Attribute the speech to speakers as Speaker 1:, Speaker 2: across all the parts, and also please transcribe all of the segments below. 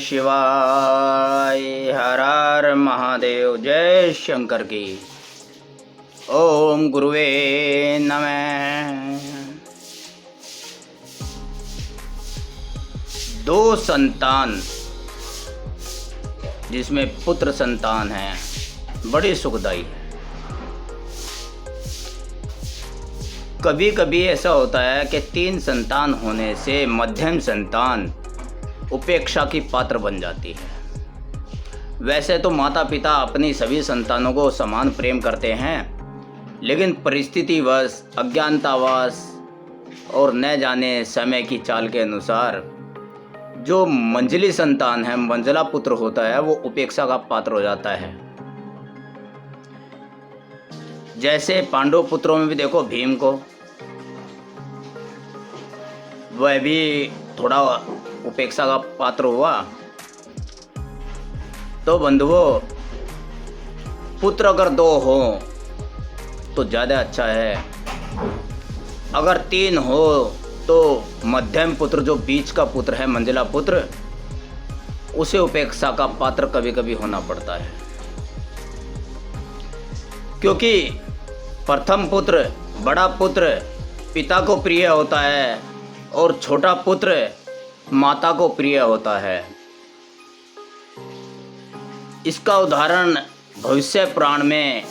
Speaker 1: शिवाय। हर हर महादेव। जय शंकर की। ओम गुरुवे नमः। दो संतान जिसमें पुत्र संतान है बड़ी सुखदाई है। कभी कभी ऐसा होता है कि 3 संतान होने से मध्यम संतान उपेक्षा की पात्र बन जाती है। वैसे तो माता पिता अपनी सभी संतानों को समान प्रेम करते हैं, लेकिन परिस्थितिवश, अज्ञानतावश और न जाने समय की चाल के अनुसार जो मंझली संतान है, मंझला पुत्र होता है, वो उपेक्षा का पात्र हो जाता है। जैसे पांडव पुत्रों में भी देखो भीम को, वह भी थोड़ा उपेक्षा का पात्र हुआ। तो बंधुओं, पुत्र अगर 2 हो तो ज़्यादा अच्छा है, अगर 3 हो तो मध्यम पुत्र, जो बीच का पुत्र है, मंझला पुत्र, उसे उपेक्षा का पात्र कभी कभी होना पड़ता है। क्योंकि प्रथम पुत्र, बड़ा पुत्र पिता को प्रिय होता है और छोटा पुत्र माता को प्रिय होता है। इसका उदाहरण भविष्य पुराण में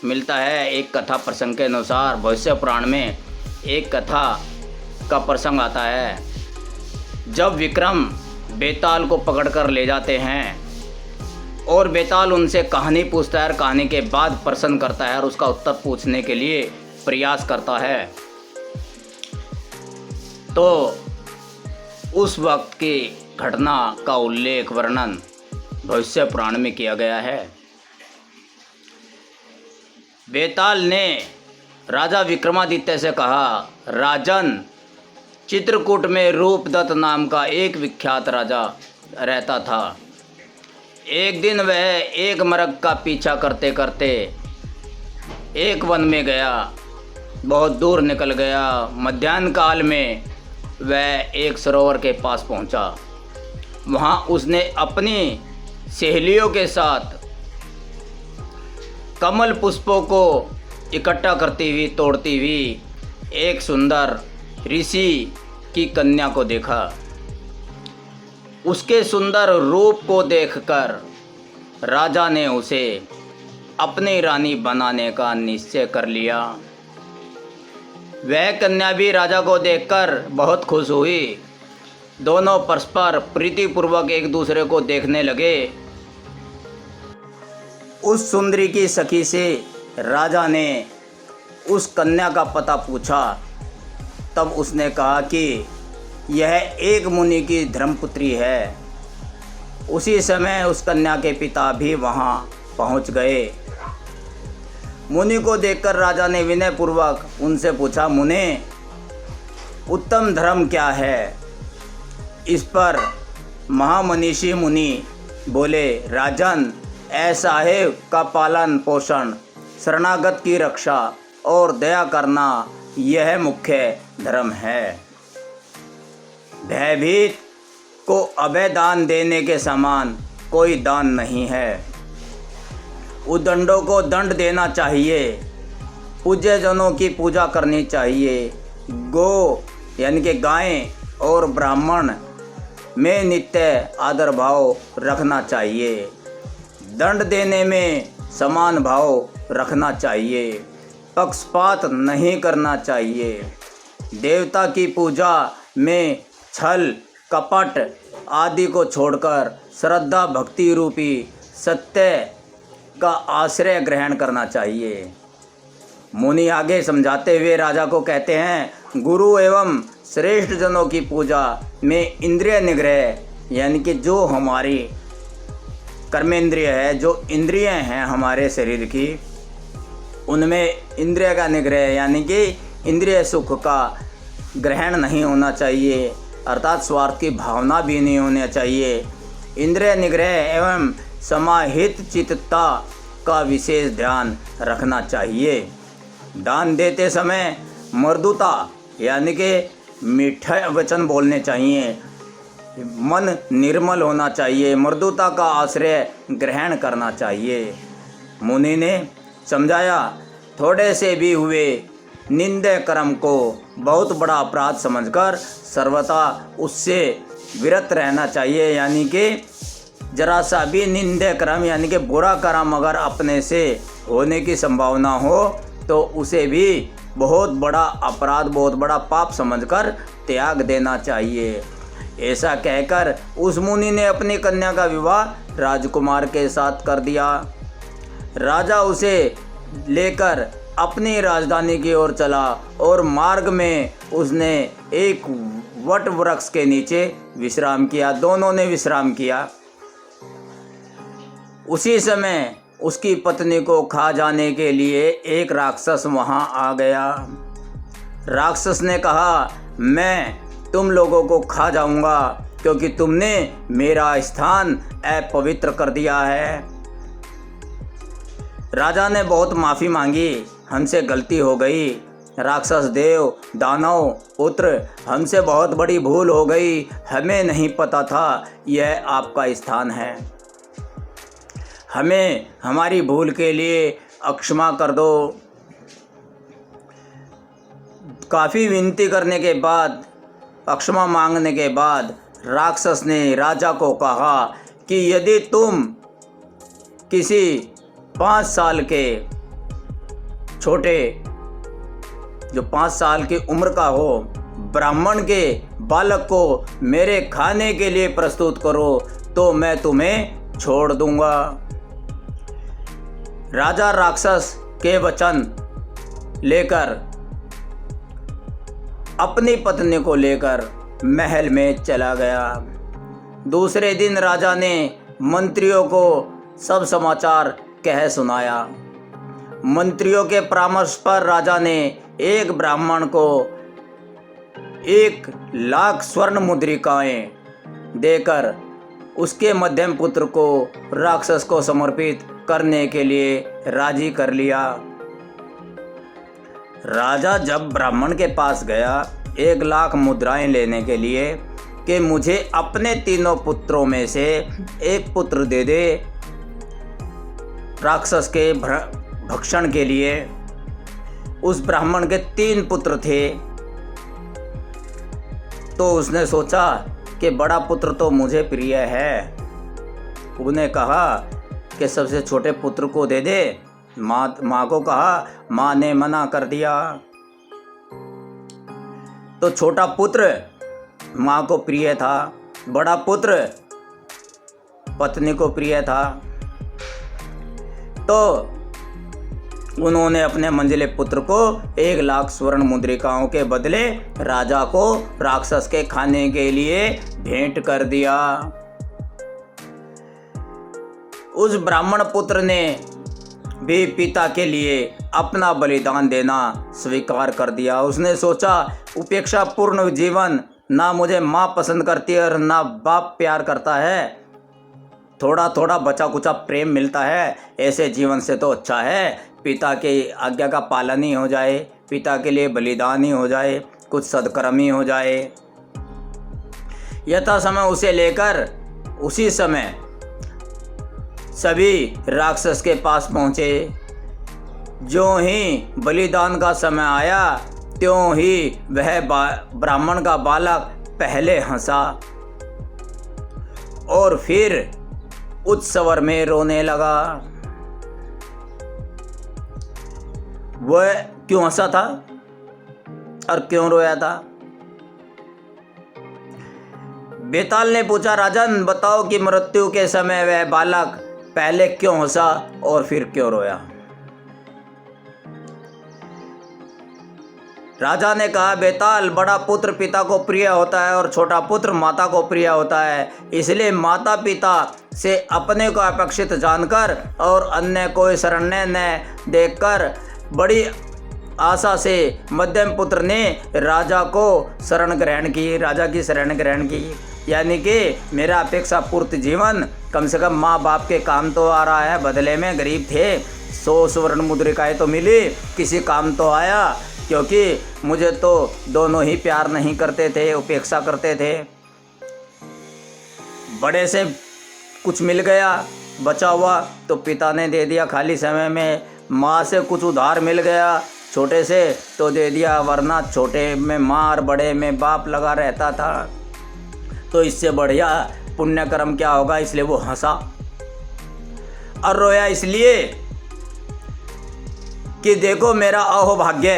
Speaker 1: मिलता है। एक कथा प्रसंग के अनुसार भविष्य पुराण में एक कथा का प्रसंग आता है। जब विक्रम बेताल को पकड़कर ले जाते हैं और बेताल उनसे कहानी पूछता है और कहानी के बाद प्रश्न करता है और उसका उत्तर पूछने के लिए प्रयास करता है, तो उस वक्त की घटना का उल्लेख, वर्णन भविष्य पुराण में किया गया है। बेताल ने राजा विक्रमादित्य से कहा, राजन, चित्रकूट में रूपदत्त नाम का एक विख्यात राजा रहता था। एक दिन वह एक मरग का पीछा करते करते एक वन में गया, बहुत दूर निकल गया। मध्याह्न काल में वह एक सरोवर के पास पहुंचा। वहां उसने अपनी सहेलियों के साथ कमल पुष्पों को इकट्ठा करती हुई, तोड़ती हुई एक सुंदर ऋषि की कन्या को देखा। उसके सुंदर रूप को देखकर राजा ने उसे अपनी रानी बनाने का निश्चय कर लिया। वह कन्या भी राजा को देखकर बहुत खुश हुई। दोनों परस्पर प्रीतिपूर्वक एक दूसरे को देखने लगे। उस सुंदरी की सखी से राजा ने उस कन्या का पता पूछा। तब उसने कहा कि यह एक मुनि की धर्मपुत्री है। उसी समय उस कन्या के पिता भी वहां पहुंच गए। मुनि को देखकर राजा ने विनयपूर्वक उनसे पूछा, मुने, उत्तम धर्म क्या है? इस पर महामनीषी मुनि बोले, राजन, ऐ साहेब का पालन पोषण, शरणागत की रक्षा और दया करना, यह मुख्य धर्म है। भयभीत को अभय दान देने के समान कोई दान नहीं है। उद्दंडों को दंड देना चाहिए। पूज्य जनों की पूजा करनी चाहिए। गो यानी कि गाय और ब्राह्मण में नित्य आदर भाव रखना चाहिए। दंड देने में समान भाव रखना चाहिए। पक्षपात नहीं करना चाहिए। देवता की पूजा में छल, कपट आदि को छोड़कर श्रद्धा भक्ति रूपी सत्य का आश्रय ग्रहण करना चाहिए। मुनि आगे समझाते हुए राजा को कहते हैं, गुरु एवं श्रेष्ठ जनों की पूजा में इंद्रिय निग्रह, यानी कि जो हमारी कर्मेंद्रिय है, जो इंद्रिय हैं हमारे शरीर की, उनमें इंद्रिय का निग्रह यानी कि इंद्रिय सुख का ग्रहण नहीं होना चाहिए, अर्थात स्वार्थ की भावना भी नहीं होनी चाहिए। इंद्रिय निग्रह एवं समाहित चित्तता का विशेष ध्यान रखना चाहिए। दान देते समय मृदुता यानी कि मीठा वचन बोलने चाहिए। मन निर्मल होना चाहिए, मृदुता का आश्रय ग्रहण करना चाहिए। मुनि ने समझाया, थोड़े से भी हुए निंदे कर्म को बहुत बड़ा अपराध समझकर सर्वथा उससे विरत रहना चाहिए। यानी कि जरा सा भी निंदे कर्म यानी कि बुरा कर्म अगर अपने से होने की संभावना हो तो उसे भी बहुत बड़ा अपराध, बहुत बड़ा पाप समझकर त्याग देना चाहिए। ऐसा कहकर उस मुनि ने अपनी कन्या का विवाह राजकुमार के साथ कर दिया। राजा उसे लेकर अपनी राजधानी की ओर चला और मार्ग में उसने एक वट वृक्ष के नीचे विश्राम किया। दोनों ने विश्राम किया। उसी समय उसकी पत्नी को खा जाने के लिए एक राक्षस वहां आ गया। राक्षस ने कहा, मैं तुम लोगों को खा जाऊंगा क्योंकि तुमने मेरा स्थान अपवित्र कर दिया है। राजा ने बहुत माफ़ी मांगी, हमसे गलती हो गई। राक्षस देव दानव पुत्र, हमसे बहुत बड़ी भूल हो गई, हमें नहीं पता था यह आपका स्थान है। हमें हमारी भूल के लिए अक्षमा कर दो। काफ़ी विनती करने के बाद, अक्षमा मांगने के बाद राक्षस ने राजा को कहा कि यदि तुम किसी 5 साल के छोटे, जो 5 साल की उम्र का हो, ब्राह्मण के बालक को मेरे खाने के लिए प्रस्तुत करो तो मैं तुम्हें छोड़ दूंगा। राजा राक्षस के वचन लेकर अपनी पत्नी को लेकर महल में चला गया। दूसरे दिन राजा ने मंत्रियों को सब समाचार कह सुनाया। मंत्रियों के परामर्श पर राजा ने एक ब्राह्मण को 1,00,000 स्वर्ण मुद्रिकाएं देकर उसके मध्यम पुत्र को राक्षस को समर्पित करने के लिए राजी कर लिया। राजा जब ब्राह्मण के पास गया 1,00,000 मुद्राएं लेने के लिए कि मुझे अपने 3 पुत्रों में से एक पुत्र दे दे राक्षस के भक्षण के लिए। उस ब्राह्मण के 3 पुत्र थे तो उसने सोचा कि बड़ा पुत्र तो मुझे प्रिय है। उन्हें कहा कि सबसे छोटे पुत्र को दे दे। माँ को कहा, माँ ने मना कर दिया। तो छोटा पुत्र माँ को प्रिय था, बड़ा पुत्र पत्नी को प्रिय था। तो उन्होंने अपने मंझले पुत्र को 1,00,000 स्वर्ण मुद्रिकाओं के बदले राजा को राक्षस के खाने के लिए भेंट कर दिया। उस ब्राह्मण पुत्र ने भी पिता के लिए अपना बलिदान देना स्वीकार कर दिया। उसने सोचा, उपेक्षा पूर्ण जीवन, ना मुझे माँ पसंद करती है और ना बाप प्यार करता है, थोड़ा थोड़ा बचा कुचा प्रेम मिलता है, ऐसे जीवन से तो अच्छा है पिता के आज्ञा का पालन ही हो जाए, पिता के लिए बलिदान ही हो जाए, कुछ सदकर्म ही हो जाए। यथा समय उसे लेकर उसी समय सभी राक्षस के पास पहुँचे। ज्यों ही बलिदान का समय आया त्यों ही वह ब्राह्मण का बालक पहले हंसा और फिर उच्च स्वर में रोने लगा। वह क्यों हंसा था और क्यों रोया था? बेताल ने पूछा, राजन बताओ कि मृत्यु के समय वह बालक पहले क्यों हंसा और फिर क्यों रोया? राजा ने कहा, बेताल, बड़ा पुत्र पिता को प्रिय होता है और छोटा पुत्र माता को प्रिय होता है, इसलिए माता पिता से अपने को अपेक्षित जानकर और अन्य कोई शरण न देखकर बड़ी आशा से मध्यम पुत्र ने राजा की शरण ग्रहण की। यानी कि मेरा अपेक्षा पूर्ति जीवन, कम से कम माँ बाप के काम तो आ रहा है, बदले में गरीब थे 100 स्वर्ण मुद्रिकाएं तो मिली, किसी काम तो आया, क्योंकि मुझे तो दोनों ही प्यार नहीं करते थे, उपेक्षा करते थे। बड़े से कुछ मिल गया बचा हुआ तो पिता ने दे दिया खाली समय में, माँ से कुछ उधार मिल गया छोटे से तो दे दिया, वरना छोटे में माँ और बड़े में बाप लगा रहता था। तो इससे बढ़िया पुण्य कर्म क्या होगा, इसलिए वो हंसा और रोया इसलिए कि देखो मेरा अहोभाग्य,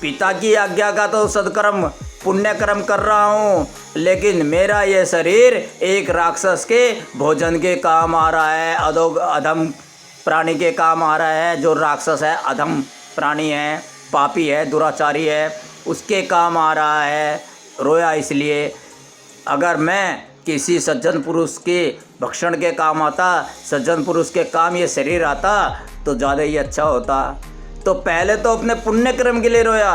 Speaker 1: पिता की आज्ञा का तो सत्कर्म पुण्य कर्म कर रहा हूँ, लेकिन मेरा ये शरीर एक राक्षस के भोजन के काम आ रहा है, अधम प्राणी के काम आ रहा है। जो राक्षस है, अधम प्राणी है, पापी है, दुराचारी है, उसके काम आ रहा है। रोया इसलिए, अगर मैं किसी सज्जन पुरुष के भक्षण के काम आता, सज्जन पुरुष के काम ये शरीर आता तो ज़्यादा ही अच्छा होता। तो पहले तो अपने पुण्य कर्म के लिए रोया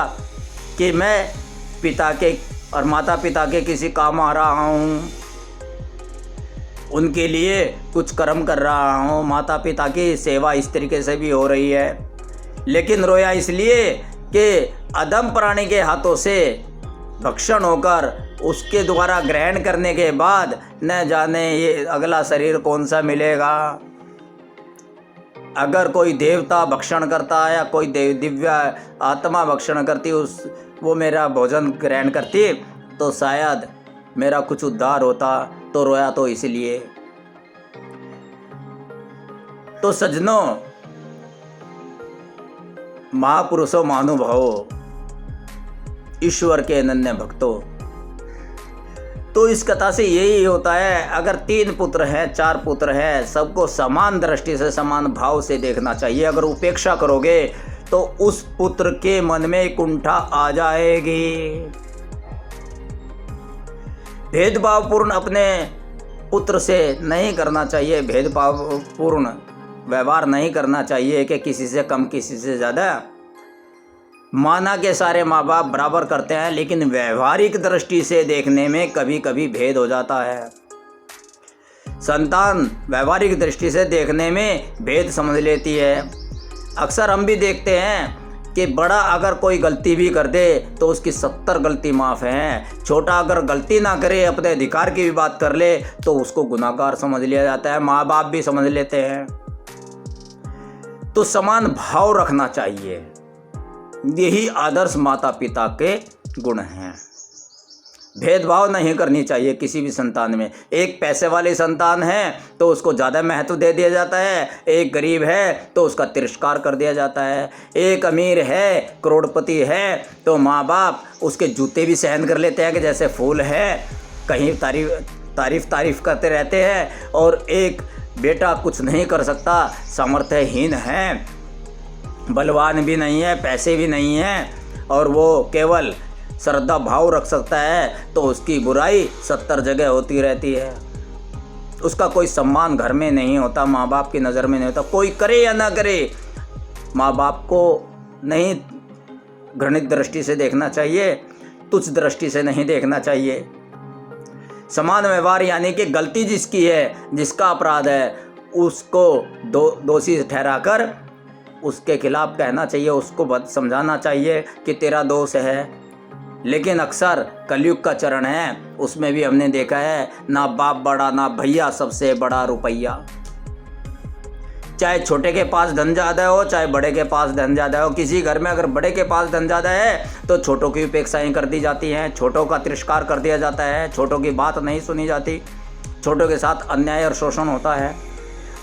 Speaker 1: कि मैं पिता के और माता पिता के किसी काम आ रहा हूँ, उनके लिए कुछ कर्म कर रहा हूँ, माता पिता की सेवा इस तरीके से भी हो रही है। लेकिन रोया इसलिए कि अधम प्राणी के हाथों से भक्षण होकर उसके द्वारा ग्रहण करने के बाद न जाने ये अगला शरीर कौन सा मिलेगा। अगर कोई देवता भक्षण करता है या कोई दिव्य आत्मा भक्षण करती, वो मेरा भोजन ग्रहण करती तो शायद मेरा कुछ उद्धार होता। तो रोया तो इसलिए। तो सज्जनों, महापुरुषों, महानुभावों, ईश्वर के अनन्य भक्तों, तो इस कथा से यही होता है, अगर 3 पुत्र हैं, 4 पुत्र हैं, सबको समान दृष्टि से समान भाव से देखना चाहिए। अगर उपेक्षा करोगे तो उस पुत्र के मन में कुंठा आ जाएगी। भेदभावपूर्ण अपने पुत्र से नहीं करना चाहिए, भेदभावपूर्ण व्यवहार नहीं करना चाहिए कि किसी से कम किसी से ज़्यादा। माना के सारे माँ बाप बराबर करते हैं, लेकिन व्यवहारिक दृष्टि से देखने में कभी कभी भेद हो जाता है। संतान व्यवहारिक दृष्टि से देखने में भेद समझ लेती है। अक्सर हम भी देखते हैं कि बड़ा अगर कोई गलती भी कर दे तो उसकी 70 गलती माफ़ हैं। छोटा अगर गलती ना करे, अपने अधिकार की भी बात कर ले तो उसको गुनाहगार समझ लिया जाता है। माँ बाप भी समझ लेते हैं। तो समान भाव रखना चाहिए, यही आदर्श माता पिता के गुण हैं। भेदभाव नहीं करनी चाहिए किसी भी संतान में। एक पैसे वाली संतान है तो उसको ज़्यादा महत्व दे दिया जाता है, एक गरीब है तो उसका तिरस्कार कर दिया जाता है। एक अमीर है, करोड़पति है तो माँ बाप उसके जूते भी सहन कर लेते हैं कि जैसे फूल है, कहीं तारीफ करते रहते हैं। और एक बेटा कुछ नहीं कर सकता, सामर्थ्यहीन है, बलवान भी नहीं है, पैसे भी नहीं हैं, और वो केवल श्रद्धा भाव रख सकता है, तो उसकी बुराई 70 जगह होती रहती है। उसका कोई सम्मान घर में नहीं होता, माँ बाप की नज़र में नहीं होता। कोई करे या ना करे, माँ बाप को नहीं घृणित दृष्टि से देखना चाहिए, तुच्छ दृष्टि से नहीं देखना चाहिए। समान व्यवहार यानी कि गलती जिसकी है, जिसका अपराध है, उसको दोषी ठहराकर उसके खिलाफ कहना चाहिए, उसको समझाना चाहिए कि तेरा दोष है। लेकिन अक्सर कलयुग का चरण है, उसमें भी हमने देखा है ना बाप बड़ा ना भैया, सबसे बड़ा रुपया। चाहे छोटे के पास धन ज़्यादा हो, चाहे बड़े के पास धन ज़्यादा हो, किसी घर में अगर बड़े के पास धन ज़्यादा है तो छोटों की उपेक्षाएं कर दी जाती हैं, छोटों का तिरस्कार कर दिया जाता है, छोटों की बात नहीं सुनी जाती, छोटों के साथ अन्याय और शोषण होता है।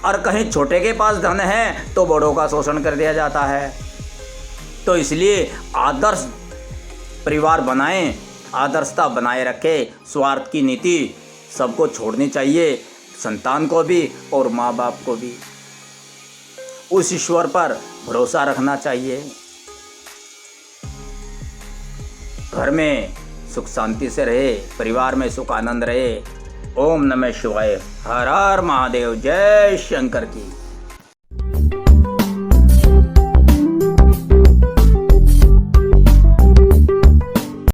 Speaker 1: और कहीं छोटे के पास धन है तो बड़ों का शोषण कर दिया जाता है। तो इसलिए आदर्श परिवार बनाएं, आदर्शता बनाए रखें, स्वार्थ की नीति सबको छोड़नी चाहिए, संतान को भी और माँ बाप को भी। उस ईश्वर पर भरोसा रखना चाहिए। घर में सुख शांति से रहे, परिवार में सुख आनंद रहे। ओम नमः शिवाय। हर हर महादेव। जय शंकर की।